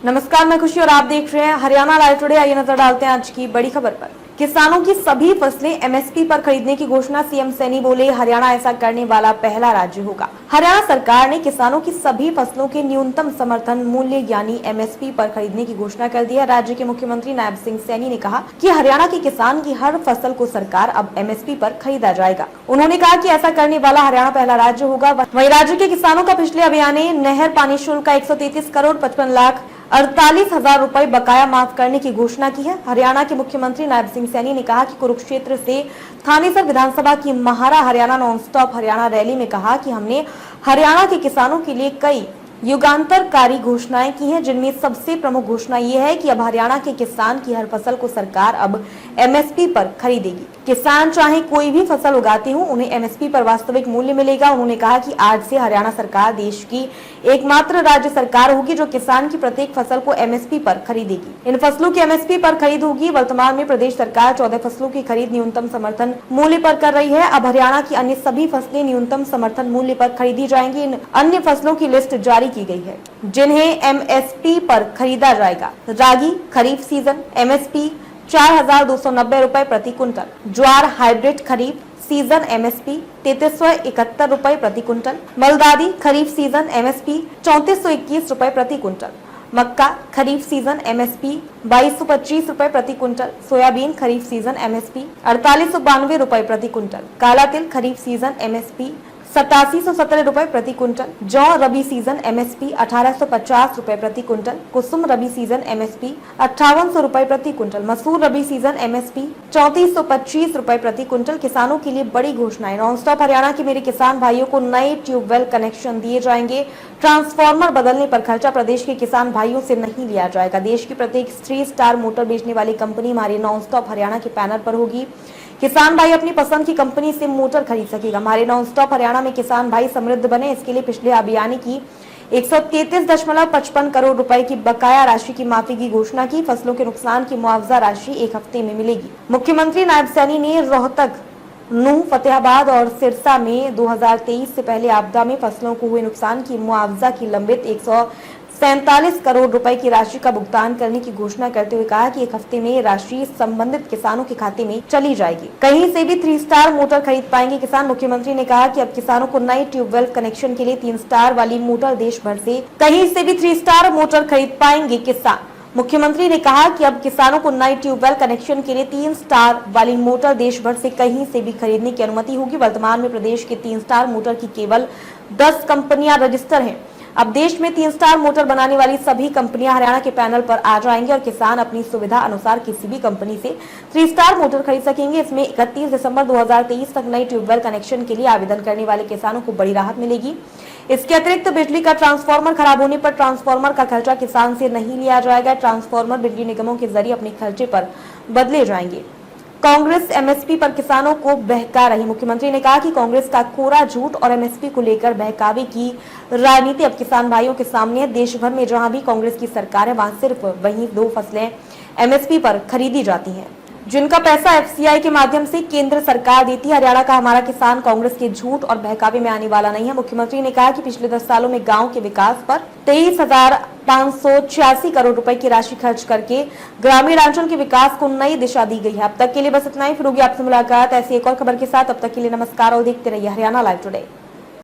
नमस्कार, मैं खुशी और आप देख रहे हैं हरियाणा लाइव टुडे। आइए नजर डालते हैं आज की बड़ी खबर पर। किसानों की सभी फसलें एमएसपी पर खरीदने की घोषणा। सीएम सैनी बोले, हरियाणा ऐसा करने वाला पहला राज्य होगा। हरियाणा सरकार ने किसानों की सभी फसलों के न्यूनतम समर्थन मूल्य यानी एमएसपी पर खरीदने की घोषणा कर दी है। राज्य के मुख्यमंत्री नायब सिंह सैनी ने कहा कि हरियाणा के किसान की हर फसल को सरकार अब एमएसपी पर खरीदा जाएगा। उन्होंने कहा कि ऐसा करने वाला हरियाणा पहला राज्य होगा। वहीं राज्य के किसानों का पिछले अभियान ने नहर पानी शुल्क का 133 करोड़ 55 लाख 48,000 रुपए बकाया माफ करने की घोषणा की है। हरियाणा के मुख्यमंत्री नायब सिंह सैनी ने कहा कि कुरुक्षेत्र से थानेसर विधानसभा की महारा Haryana non stop Haryana rally में कहा कि हमने हरियाणा के किसानों के लिए कई युगांतरकारी घोषणाएं की हैं, जिनमें सबसे प्रमुख घोषणा ये है कि अब हरियाणा के किसान की हर फसल को सरकार अब एमएसपी पर खरीदेगी। किसान चाहे कोई भी फसल उगाते हो, उन्हें एमएसपी पर वास्तविक मूल्य मिलेगा। उन्होंने कहा कि आज से हरियाणा सरकार देश की एकमात्र राज्य सरकार होगी जो किसान की प्रत्येक फसल को एमएसपी पर खरीदेगी। इन फसलों की एमएसपी पर खरीद होगी। वर्तमान में प्रदेश सरकार 14 फसलों की खरीद न्यूनतम समर्थन मूल्य पर कर रही है। अब हरियाणा की अन्य सभी फसलें न्यूनतम समर्थन मूल्य पर खरीदी जाएंगी। इन अन्य फसलों की लिस्ट जारी की गई है जिन्हें एमएसपी पर खरीदा जाएगा। रागी खरीफ सीजन एमएसपी 4,290 रुपए प्रति क्विंटल। ज्वार हाइब्रिड खरीफ सीजन एमएसपी 3,371 रुपए प्रति क्विंटल। मलदादी खरीफ सीजन एमएसपी 3,421 रुपए प्रति क्विंटल। मक्का खरीफ सीजन एमएसपी 2,225 रुपए प्रति क्विंटल। सोयाबीन खरीफ सीजन एमएसपी 4,892 रुपए प्रति क्विंटल। काला तिल खरीफ सीजन एमएसपी 8717 रुपए प्रति क्विंटल। जौ रबी सीजन एमएसपी 1850 रुपए प्रति क्विंटल। कुसुम रबी सीजन एमएसपी 5800 रुपए प्रति क्विंटल। मसूर रबी सीजन एमएसपी 3425 रुपए प्रति क्विंटल। किसानों के लिए बड़ी घोषणाएं। नॉन स्टॉप हरियाणा के मेरे किसान भाइयों को नए ट्यूबवेल कनेक्शन दिए जाएंगे। ट्रांसफार्मर बदलने पर खर्चा प्रदेश के किसान भाइयों से नहीं लिया जाएगा। देश की प्रत्येक 3 स्टार मोटर बेचने वाली कंपनी हमारी नॉन स्टॉप हरियाणा के पैनल पर होगी। किसान भाई अपनी पसंद की कंपनी से मोटर खरीद सकेगा। हमारे नॉन स्टॉप हरियाणा में किसान भाई समृद्ध बने, इसके लिए पिछले अभियान की 133.55 करोड़ रुपए की बकाया राशि की माफी की घोषणा की। फसलों के नुकसान की मुआवजा राशि 1 हफ्ते में मिलेगी। मुख्यमंत्री नायब सैनी ने रोहतक, नूह, फतेहाबाद और सिरसा में 2023 से पहले आपदा में फसलों को हुए नुकसान की मुआवजा की लंबित 147 करोड़ रुपए की राशि का भुगतान करने की घोषणा करते हुए कहा कि 1 हफ्ते में राशि संबंधित किसानों के खाते में चली जाएगी। कहीं से भी 3 स्टार मोटर खरीद पाएंगे किसान। मुख्यमंत्री ने कहा कि अब किसानों को नए ट्यूबवेल कनेक्शन के लिए 3 स्टार वाली मोटर देश भर से कहीं से भी 3 स्टार मोटर खरीद पाएंगे किसान। मुख्यमंत्री ने कहा कि अब किसानों को नए ट्यूबवेल कनेक्शन के लिए 3 स्टार वाली मोटर देश भर से कहीं से भी खरीदने की अनुमति होगी। वर्तमान में प्रदेश के 3 स्टार मोटर की केवल 10 कंपनियां रजिस्टर हैं। अब देश में 3 स्टार मोटर बनाने वाली सभी कंपनियां हरियाणा के पैनल पर आ जाएंगी और किसान अपनी सुविधा अनुसार किसी भी कंपनी से 3 स्टार मोटर खरीद सकेंगे। इसमें 31 दिसंबर 2023 तक नई ट्यूबवेल कनेक्शन के लिए आवेदन करने वाले किसानों को बड़ी राहत मिलेगी। इसके अतिरिक्त बिजली का ट्रांसफार्मर खराब होने पर ट्रांसफार्मर का खर्चा किसान से नहीं लिया जाएगा। ट्रांसफार्मर बिजली निगमों के जरिए अपने खर्चे पर बदले जाएंगे। कांग्रेस एमएसपी पर किसानों को बहका रही। मुख्यमंत्री ने कहा कि कांग्रेस का कोरा झूठ और एमएसपी को लेकर बहकावे की राजनीति अब किसान भाइयों के सामने है। देश भर में जहां भी कांग्रेस की सरकार है, वहां सिर्फ वही 2 फसलें एमएसपी पर खरीदी जाती हैं, जिनका पैसा एफसीआई के माध्यम से केंद्र सरकार देती है। हरियाणा का हमारा किसान कांग्रेस के झूठ और बहकावे में आने वाला नहीं है। मुख्यमंत्री ने कहा कि पिछले 10 सालों में गांव के विकास पर 23,586 करोड़ रुपए की राशि खर्च करके ग्रामीण अंचल के विकास को नई दिशा दी गई है। अब तक के लिए बस इतना ही। फिर होगी आपसे मुलाकात ऐसी एक और खबर के साथ। अब तक के लिए नमस्कार और देखते रहिए हरियाणा लाइव टुडे।